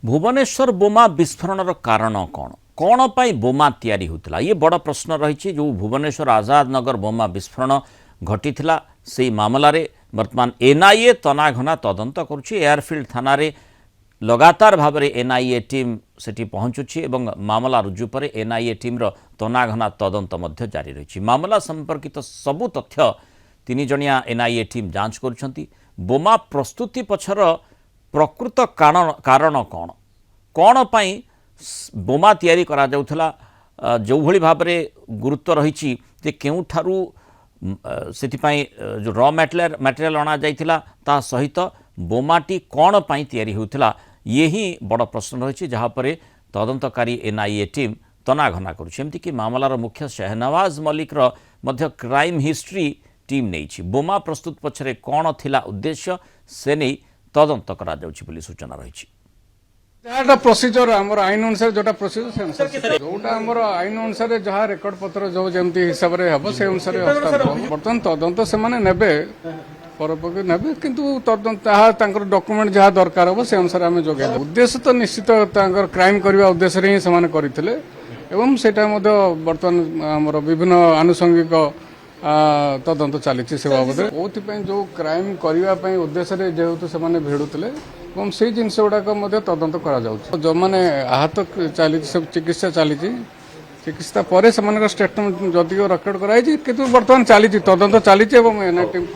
भुवनेश्वर बोमा विस्फोरण कारण कौन कौन पाई बोमा तैयारी होता ये बड़ प्रश्न रही जो भुवनेश्वर आजाद नगर बोमा विस्फोरण घटी से मामलें वर्तमान एनआईए तनाघना तदंत करुच्ची एयरफिल्ड थाना लगातार भाव में एनआईए टीम सेठी पहुंचुची एवं मामला रुजु पर एनआईए टीम तनाघना तदंत मध्य जारी रही मामला संपर्कित सबु तथ्य तीन जणिया एनआईए टीम जांच करुछंती। बोमा प्रस्तुति पछर प्रकृत कारण कौन कौन पाई बोमा तैयारी करा जाउथला जो भली भाव में गुरुत्व रही केउठारू सेथिपाई जो रॉ मटेरियल अणा जाइथिला ता सहित बोमाटी कौन पाई तैयारी होउथला ये ही बड़ प्रश्न रही जहाँ पर तदंतकारी एनआईए टीम तनाघना करुँच मामलार मुख्य शहनवाज मल्लिक मध्य क्राइम हिस्ट्री टीम नहीं बोमा प्रस्तुत पछरे कौन थिला उद्देश्य से नहीं तदंत करा जाउछि बोली सूचना रही जहाँ प्रोसीजर आम आईन अनुसार जोटा प्रोसीजर जोटा आम आईन अनुसार जहाँ रेकर्ड पत्र जो जमी हिसाब से हम से अनुसार बर्तमान तदंत से नेबे परपक्ष नेबे किंतु तदंत डॉक्यूमेंट जहाँ दरकार हम से अनुसार आम जोगे उद्देश्य तो निश्चित क्राइम करने उद्देश्य ही से करते एवं सेटा बर्तमान आमर विभिन्न आनुषंगिक तदंत चली से बाबद कौन जो क्राइम करने उद्देश्य जेहेतु से भिड़ुले से जिनस गुड़ाक तदंत जो मैंने आहत चली चिकित्सा चली चिकित्सा पर स्टेटमेंट जदि रेकर्ड कराई बर्तमान चली तदंत चली एनआईए टीम